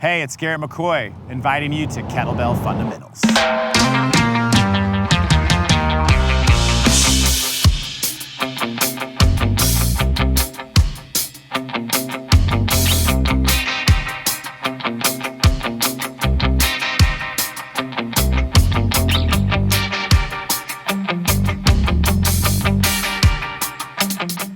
Hey, it's Garrett McCoy, inviting you to Kettlebell Fundamentals.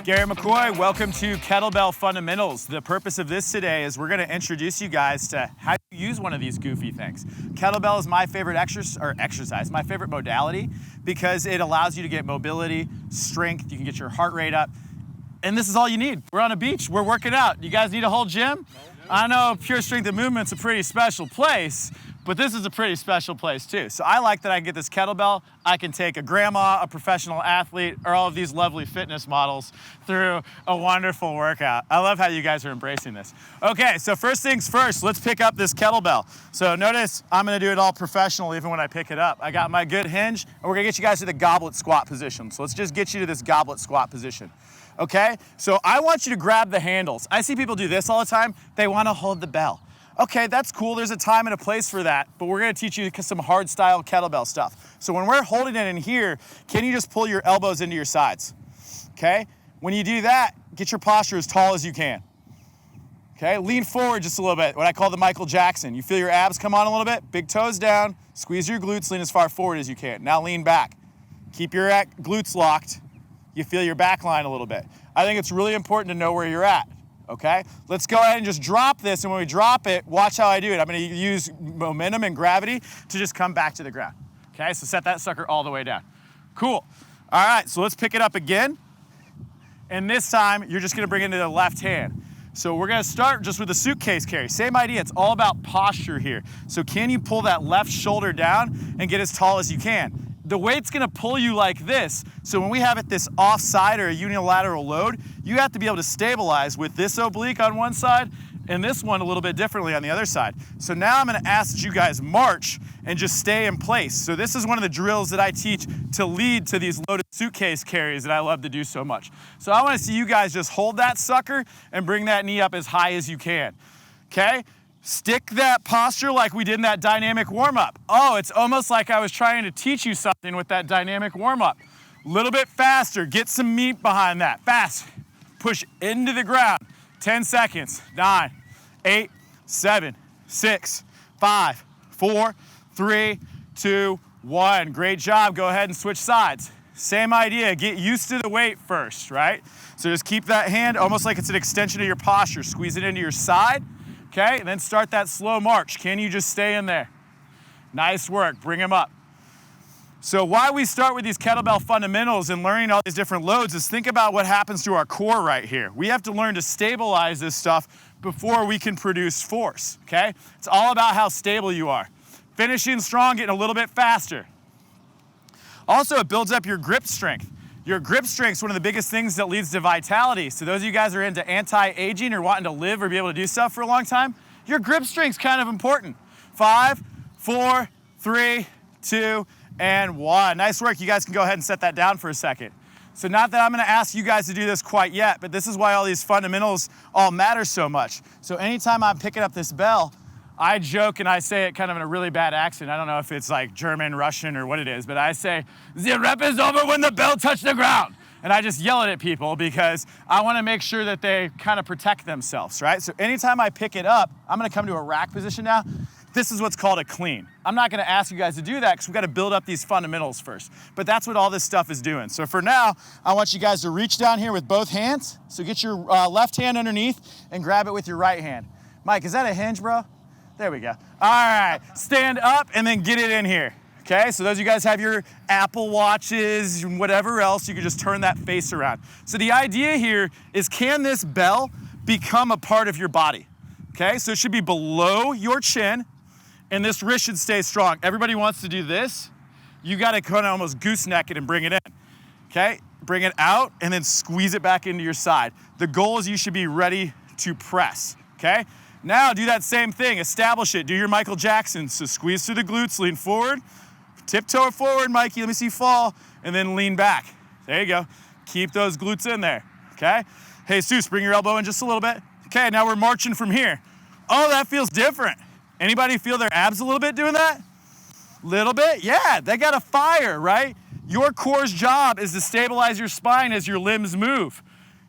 Garrett McCoy, welcome to Kettlebell Fundamentals. The purpose of this today is we're going to introduce you guys to how to use one of these goofy things. Kettlebell is my favorite exercise, my favorite modality, because it allows you to get mobility, strength, you can get your heart rate up, and this is all you need. We're on a beach, we're working out. You guys need a whole gym? I know Pure Strength and Movement's a pretty special place, but this is a pretty special place too. So I like that I can get this kettlebell, I can take a grandma, a professional athlete, or all of these lovely fitness models through a wonderful workout. I love how you guys are embracing this. Okay, so first things first, let's pick up this kettlebell. So notice I'm gonna do it all professional even when I pick it up. I got my good hinge, and we're gonna get you guys to the goblet squat position. So let's just get you to this goblet squat position. Okay, so I want you to grab the handles. I see people do this all the time. They wanna hold the bell. Okay, that's cool. There's a time and a place for that, but we're gonna teach you some hard style kettlebell stuff. So when we're holding it in here, can you just pull your elbows into your sides? Okay, when you do that, get your posture as tall as you can. Okay, lean forward just a little bit, what I call the Michael Jackson. You feel your abs come on a little bit, big toes down, squeeze your glutes, lean as far forward as you can. Now lean back. Keep your glutes locked. You feel your back line a little bit. I think it's really important to know where you're at. Okay, let's go ahead and just drop this, and when we drop it, watch how I do it. I'm gonna use momentum and gravity to just come back to the ground. Okay, so set that sucker all the way down. Cool. All right, so let's pick it up again. And this time, you're just gonna bring it into the left hand. So we're gonna start just with a suitcase carry. Same idea, it's all about posture here. So can you pull that left shoulder down and get as tall as you can? The weight's gonna pull you like this, so when we have it this offside or a unilateral load, you have to be able to stabilize with this oblique on one side and this one a little bit differently on the other side. So now I'm gonna ask that you guys march and just stay in place. So this is one of the drills that I teach to lead to these loaded suitcase carries that I love to do so much. So I wanna see you guys just hold that sucker and bring that knee up as high as you can, okay? Stick that posture like we did in that dynamic warm-up. Oh, it's almost like I was trying to teach you something with that dynamic warm-up. A little bit faster, get some meat behind that. Fast, push into the ground. 10 seconds, 9, 8, 7, 6, 5, 4, 3, 2, 1. Great job, go ahead and switch sides. Same idea, get used to the weight first, right? So just keep that hand almost like it's an extension of your posture. Squeeze it into your side. Okay, and then start that slow march. Can you just stay in there? Nice work, bring them up. So why we start with these kettlebell fundamentals and learning all these different loads is think about what happens to our core right here. We have to learn to stabilize this stuff before we can produce force, okay? It's all about how stable you are. Finishing strong, getting a little bit faster. Also, it builds up your grip strength. Your grip strength is one of the biggest things that leads to vitality. So those of you guys who are into anti-aging or wanting to live or be able to do stuff for a long time, your grip strength is kind of important. 5, 4, 3, 2, and 1. Nice work. You guys can go ahead and set that down for a second. So not that I'm gonna ask you guys to do this quite yet, but this is why all these fundamentals all matter so much. So anytime I'm picking up this bell, I joke and I say it kind of in a really bad accent. I don't know if it's like German, Russian, or what it is, but I say, "The rep is over when the bell touched the ground." And I just yell it at people because I want to make sure that they kind of protect themselves, right? So anytime I pick it up, I'm going to come to a rack position now. This is what's called a clean. I'm not going to ask you guys to do that because we've got to build up these fundamentals first. But that's what all this stuff is doing. So for now, I want you guys to reach down here with both hands. So get your left hand underneath and grab it with your right hand. Mike, is that a hinge, bro? There we go. All right, stand up and then get it in here. Okay, so those of you guys have your Apple Watches and whatever else, you can just turn that face around. So the idea here is, can this bell become a part of your body? Okay, so it should be below your chin and this wrist should stay strong. Everybody wants to do this. You gotta kind of almost gooseneck it and bring it in. Okay, bring it out and then squeeze it back into your side. The goal is you should be ready to press, okay? Now do that same thing, establish it, do your Michael Jackson. So squeeze through the glutes, lean forward, tiptoe forward, Mikey, let me see you fall, and then lean back. There you go. Keep those glutes in there, okay? Hey, Jesus, bring your elbow in just a little bit. Okay, now we're marching from here. Oh, that feels different. Anybody feel their abs a little bit doing that? Little bit? Yeah, they got a fire, right? Your core's job is to stabilize your spine as your limbs move,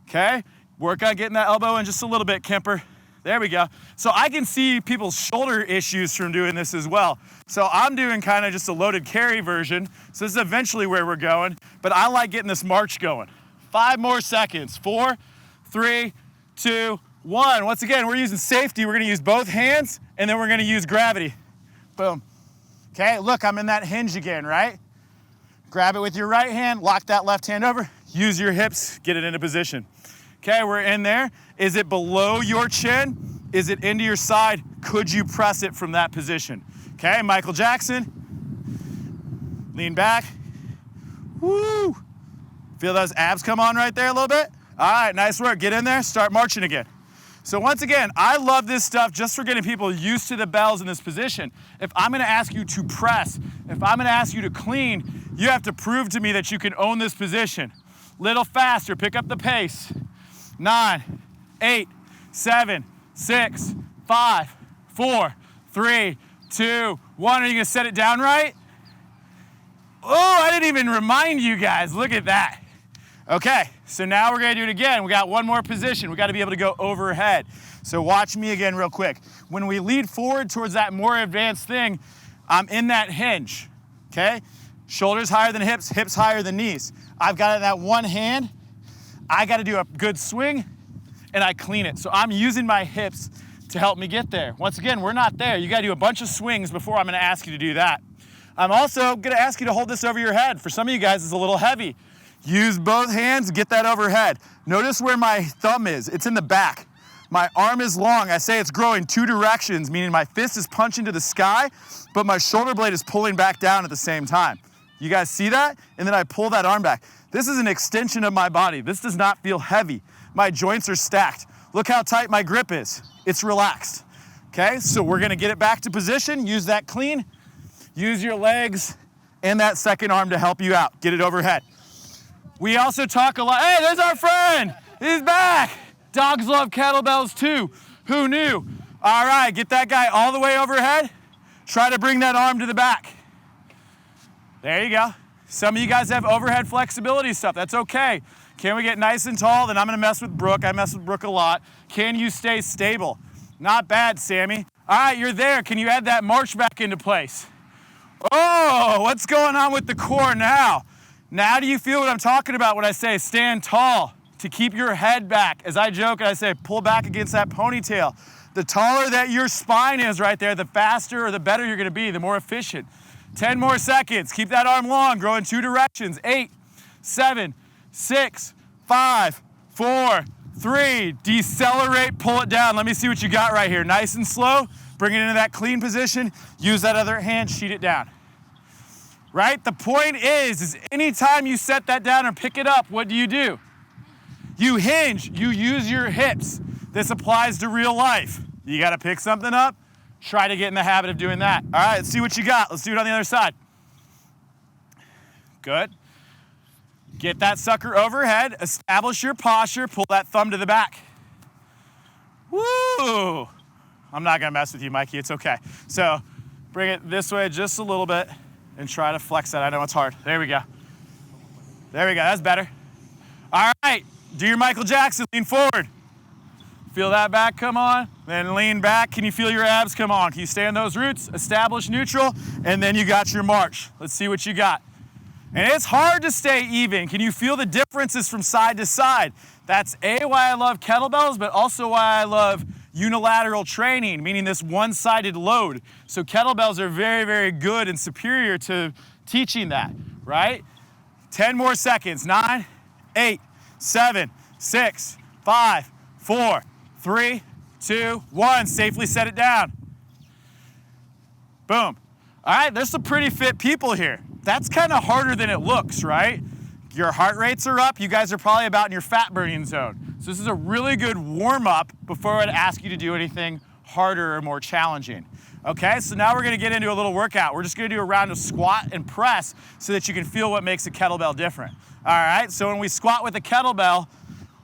okay? Work on getting that elbow in just a little bit, Kemper. There we go. So I can see people's shoulder issues from doing this as well. So I'm doing kind of just a loaded carry version. So this is eventually where we're going, but I like getting this march going. 5 more seconds. 4, 3, 2, 1. Once again, we're using safety. We're gonna use both hands, and then we're gonna use gravity. Boom. Okay, look, I'm in that hinge again, right? Grab it with your right hand, lock that left hand over, use your hips, get it into position. Okay, we're in there. Is it below your chin? Is it into your side? Could you press it from that position? Okay, Michael Jackson. Lean back. Woo! Feel those abs come on right there a little bit? All right, nice work. Get in there, start marching again. So once again, I love this stuff just for getting people used to the bells in this position. If I'm gonna ask you to press, if I'm gonna ask you to clean, you have to prove to me that you can own this position. Little faster, pick up the pace. 9, 8, 7, 6, 5, 4, 3, 2, 1. Are you gonna set it down right? Oh, I didn't even remind you guys, look at that. Okay, so now we're gonna do it again. We got one more position. We gotta be able to go overhead. So watch me again real quick. When we lead forward towards that more advanced thing, I'm in that hinge, okay? Shoulders higher than hips, hips higher than knees. I've got that one hand. I gotta do a good swing, and I clean it. So I'm using my hips to help me get there. Once again, we're not there. You gotta do a bunch of swings before I'm gonna ask you to do that. I'm also gonna ask you to hold this over your head. For some of you guys, it's a little heavy. Use both hands, get that overhead. Notice where my thumb is. It's in the back. My arm is long. I say it's growing 2 directions, meaning my fist is punching to the sky, but my shoulder blade is pulling back down at the same time. You guys see that? And then I pull that arm back. This is an extension of my body. This does not feel heavy. My joints are stacked. Look how tight my grip is. It's relaxed. Okay, so we're gonna get it back to position. Use that clean. Use your legs and that second arm to help you out. Get it overhead. We also talk a lot. Hey, there's our friend. He's back. Dogs love kettlebells too. Who knew? All right, get that guy all the way overhead. Try to bring that arm to the back. There you go. Some of you guys have overhead flexibility stuff. That's okay. Can we get nice and tall? Then I'm gonna mess with Brooke. I mess with Brooke a lot. Can you stay stable? Not bad, Sammy. All right, you're there. Can you add that march back into place? Oh, what's going on with the core now? Now do you feel what I'm talking about when I say stand tall? To keep your head back. As I joke and I say pull back against that ponytail. The taller that your spine is right there, the faster or the better you're gonna be, the more efficient. 10 more seconds. Keep that arm long, grow in 2 directions. 8, 7, 6, 5, 4, 3. Decelerate, pull it down. Let me see what you got right here. Nice and slow. Bring it into that clean position. Use that other hand, sheet it down. Right? The point is anytime you set that down and pick it up, what do? You hinge, you use your hips. This applies to real life. You gotta pick something up, try to get in the habit of doing that. All right, let's see what you got. Let's do it on the other side. Good. Get that sucker overhead, establish your posture, pull that thumb to the back. Woo! I'm not gonna mess with you, Mikey, it's okay. So bring it this way just a little bit and try to flex that. I know it's hard. There we go. There we go, that's better. All right, do your Michael Jackson, lean forward. Feel that back come on, then lean back. Can you feel your abs come on? Can you stay on those roots, establish neutral, and then you got your march. Let's see what you got. And it's hard to stay even. Can you feel the differences from side to side? That's A, why I love kettlebells, but also why I love unilateral training, meaning this one-sided load. So kettlebells are very, very good and superior to teaching that, right? 10 more seconds. 9, 8, 7, 6, 5, 4, 3, 2, 1. Safely set it down. Boom. All right, there's some pretty fit people here. That's kind of harder than it looks, right? Your heart rates are up. You guys are probably about in your fat burning zone. So this is a really good warm up before I'd ask you to do anything harder or more challenging. Okay, so now we're gonna get into a little workout. We're just gonna do a round of squat and press so that you can feel what makes a kettlebell different. All right, so when we squat with a kettlebell,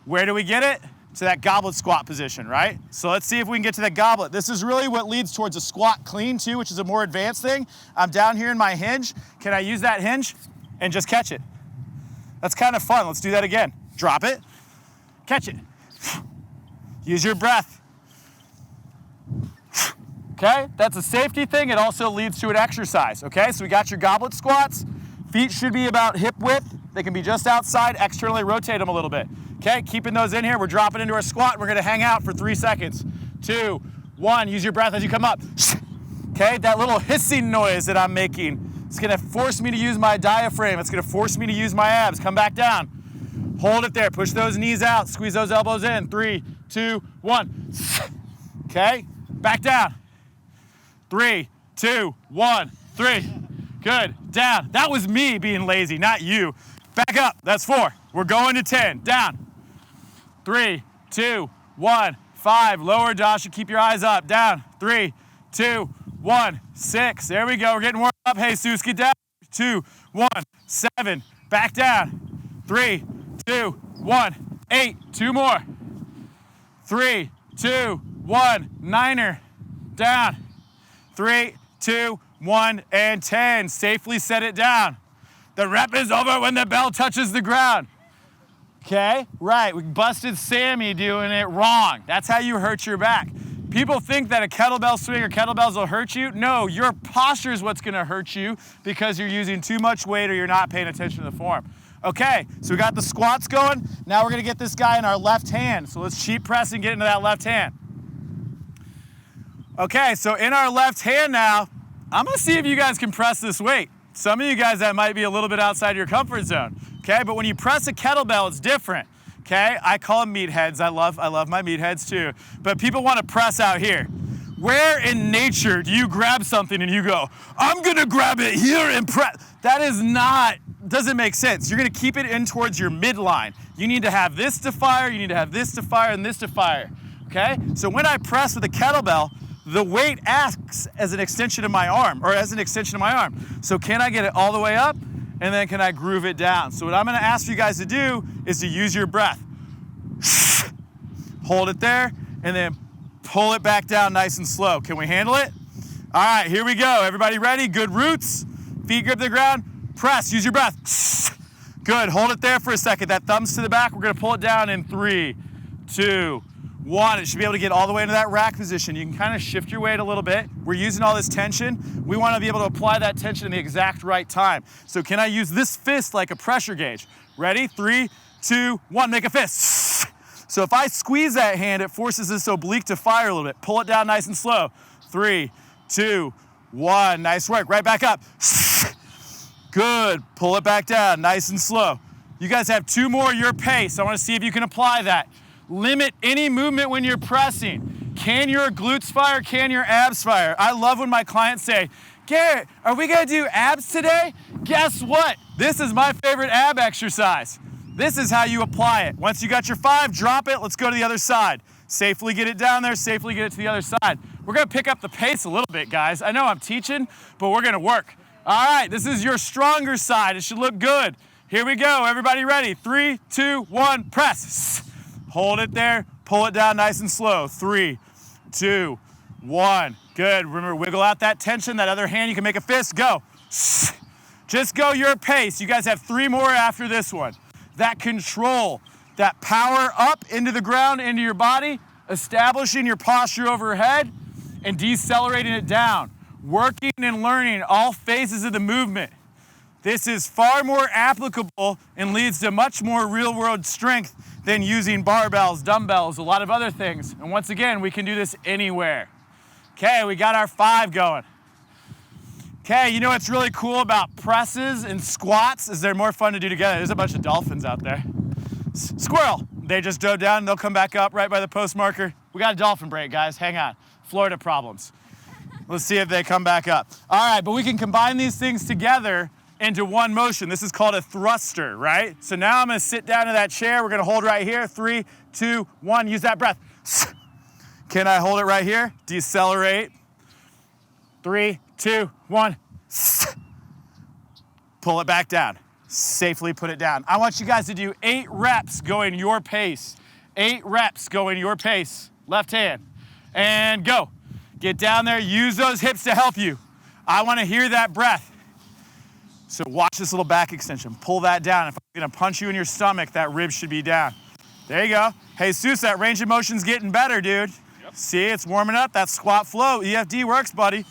where do we get it? to that goblet squat position, right? So let's see if we can get to that goblet. This is really what leads towards a squat clean too, which is a more advanced thing. I'm down here in my hinge. Can I use that hinge and just catch it? That's kind of fun. Let's do that again. Drop it, catch it. Use your breath. Okay, that's a safety thing. It also leads to an exercise, okay? So we got your goblet squats. Feet should be about hip width. They can be just outside, externally rotate them a little bit. Okay, keeping those in here. We're dropping into our squat. We're gonna hang out for 3 seconds. 2, 1, use your breath as you come up. Okay, that little hissing noise that I'm making, it's gonna force me to use my diaphragm. It's gonna force me to use my abs. Come back down. Hold it there, push those knees out, squeeze those elbows in. 3, 2, 1. Okay, back down. 3, 2, 1, 3. Good, down. That was me being lazy, not you. Back up, that's 4. We're going to 10, down. 3, 2, 1, 5. Lower, Dasha, keep your eyes up, down. 3, 2, 1, 6. There we go, we're getting warmed up. Hey, Seuss, get down. 2, 1, 7. Back down. 3, 2, 1, 8. 2 more. 3, 2, 1, 9er. Down. 3, 2, 1, and 10. Safely set it down. The rep is over when the bell touches the ground. Okay, right, we busted Sammy doing it wrong. That's how you hurt your back. People think that a kettlebell swing or kettlebells will hurt you. No, your posture is what's gonna hurt you because you're using too much weight or you're not paying attention to the form. Okay, so we got the squats going. Now we're gonna get this guy in our left hand. So let's cheat press and get into that left hand. Okay, so in our left hand now, I'm gonna see if you guys can press this weight. Some of you guys, that might be a little bit outside your comfort zone, okay? But when you press a kettlebell, it's different, okay? I call them meatheads. I love my meatheads too. But people wanna press out here. Where in nature do you grab something and you go, I'm gonna grab it here and press? That is not, doesn't make sense. You're gonna keep it in towards your midline. You need to have this to fire, you need to have this to fire, and this to fire, okay? So when I press with a kettlebell, the weight acts as an extension of my arm, or as an extension of my arm. So can I get it all the way up, and then can I groove it down? So what I'm gonna ask you guys to do is to use your breath. Hold it there, and then pull it back down nice and slow. Can we handle it? All right, here we go. Everybody ready? Good roots, feet grip the ground, press, use your breath. Good, hold it there for a second. That thumb's to the back. We're gonna pull it down in 3, 2, 1. It should be able to get all the way into that rack position. You can kind of shift your weight a little bit. We're using all this tension. We want to be able to apply that tension in the exact right time. So can I use this fist like a pressure gauge? Ready? 3, 2, 1, make a fist. So if I squeeze that hand, it forces this oblique to fire a little bit. Pull it down nice and slow. 3, 2, 1, nice work. Right back up. Good, pull it back down, nice and slow. You guys have 2 more your pace. I want to see if you can apply that. Limit any movement when you're pressing. Can your glutes fire? Can your abs fire? I love when my clients say, Garrett, are we gonna do abs today? Guess what? This is my favorite ab exercise. This is how you apply it. Once you got your 5, drop it, let's go to the other side. Safely get it down there, safely get it to the other side. We're gonna pick up the pace a little bit, guys. I know I'm teaching, but we're gonna work. All right, this is your stronger side. It should look good. Here we go, everybody ready? 3, 2, 1, press. Hold it there, pull it down nice and slow. 3, 2, 1. Good, remember, wiggle out that tension. That other hand, you can make a fist, go. Just go your pace. You guys have 3 more after this one. That control, that power up into the ground, into your body, establishing your posture overhead, and decelerating it down. Working and learning all phases of the movement. This is far more applicable and leads to much more real-world strength than using barbells, dumbbells, a lot of other things. And once again, we can do this anywhere. Okay, we got our 5 going. Okay, you know what's really cool about presses and squats is they're more fun to do together. There's a bunch of dolphins out there. Squirrel, they just dove down and they'll come back up right by the post marker. We got a dolphin break, guys, hang on. Florida problems. Let's see if they come back up. All right, but we can combine these things together into one motion. This is called a thruster, right? So now I'm gonna sit down in that chair. We're gonna hold right here. 3, 2, 1, use that breath. Can I hold it right here? Decelerate. 3, 2, 1. Pull it back down. Safely put it down. I want you guys to do 8 reps going your pace. 8 reps, going your pace. Left hand, and go. Get down there, use those hips to help you. I wanna hear that breath. So watch this little back extension. Pull that down. If I'm gonna punch you in your stomach, that rib should be down. There you go. Hey, Jesus, that range of motion's getting better, dude. Yep. See, it's warming up. That squat flow. EFD works, buddy.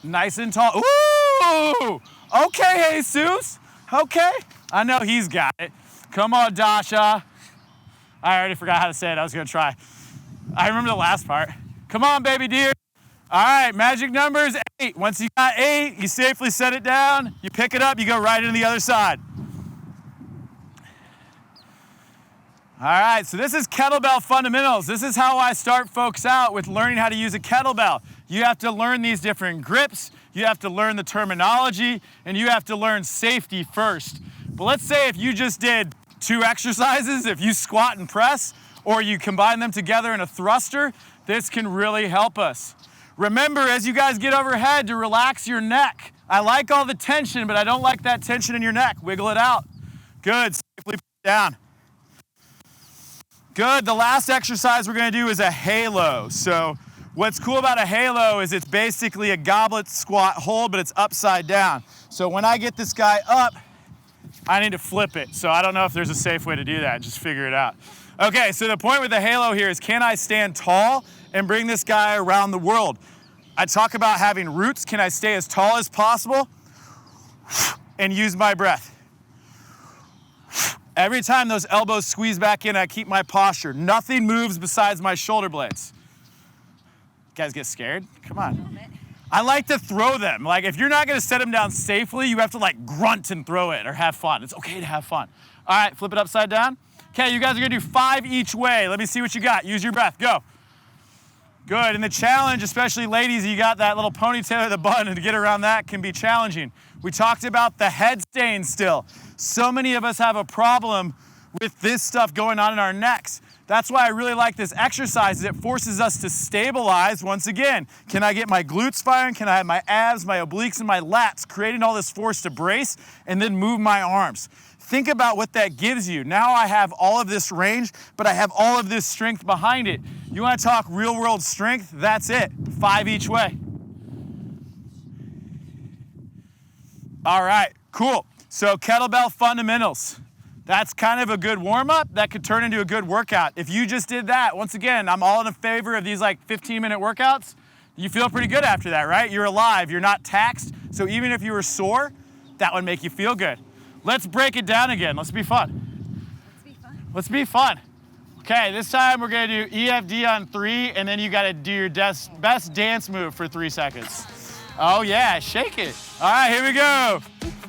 Nice and tall. Ooh! Okay, Jesus. Okay. I know he's got it. Come on, Dasha. I already forgot how to say it. I was gonna try. I remember the last part. Come on, baby dear. All right, magic number is 8. Once you got 8, you safely set it down, you pick it up, you go right into the other side. All right, so this is Kettlebell Fundamentals. This is how I start folks out with learning how to use a kettlebell. You have to learn these different grips, you have to learn the terminology, and you have to learn safety first. But let's say if you just did 2 exercises, if you squat and press, or you combine them together in a thruster, this can really help us. Remember, as you guys get overhead, to relax your neck. I like all the tension, but I don't like that tension in your neck. Wiggle it out. Good, safely put it down. Good, the last exercise we're gonna do is a halo. So what's cool about a halo is it's basically a goblet squat hold, but it's upside down. So when I get this guy up, I need to flip it. So I don't know if there's a safe way to do that, just figure it out. Okay, so the point with the halo here is, can I stand tall and bring this guy around the world? I talk about having roots. Can I stay as tall as possible and use my breath? Every time those elbows squeeze back in, I keep my posture. Nothing moves besides my shoulder blades. You guys get scared? Come on. I like to throw them. Like, if you're not gonna set them down safely, you have to like grunt and throw it or have fun. It's okay to have fun. All right, flip it upside down. Okay, you guys are gonna do 5 each way. Let me see what you got. Use your breath, go. Good, and the challenge, especially ladies, you got that little ponytail or the bun, and to get around that can be challenging. We talked about the head staying still. So many of us have a problem with this stuff going on in our necks. That's why I really like this exercise, is it forces us to stabilize once again. Can I get my glutes firing? Can I have my abs, my obliques, and my lats creating all this force to brace and then move my arms? Think about what that gives you. Now I have all of this range, but I have all of this strength behind it. You wanna talk real world strength? That's it, 5 each way. All right, cool. So kettlebell fundamentals. That's kind of a good warm-up. That could turn into a good workout. If you just did that, once again, I'm all in favor of these like 15-minute workouts. You feel pretty good after that, right? You're alive, you're not taxed. So even if you were sore, that would make you feel good. Let's break it down again. Let's be fun. Let's be fun. Okay, this time we're gonna do EFD on 3, and then you gotta do your best dance move for 3 seconds. Oh yeah, shake it. All right, here we go.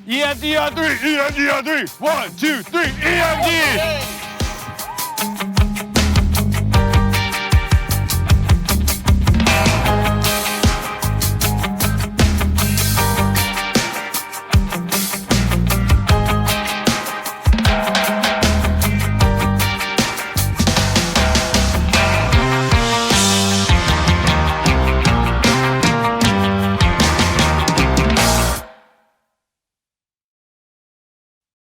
EFD on 3, EFD on 3. 1, 2, 3, EFD.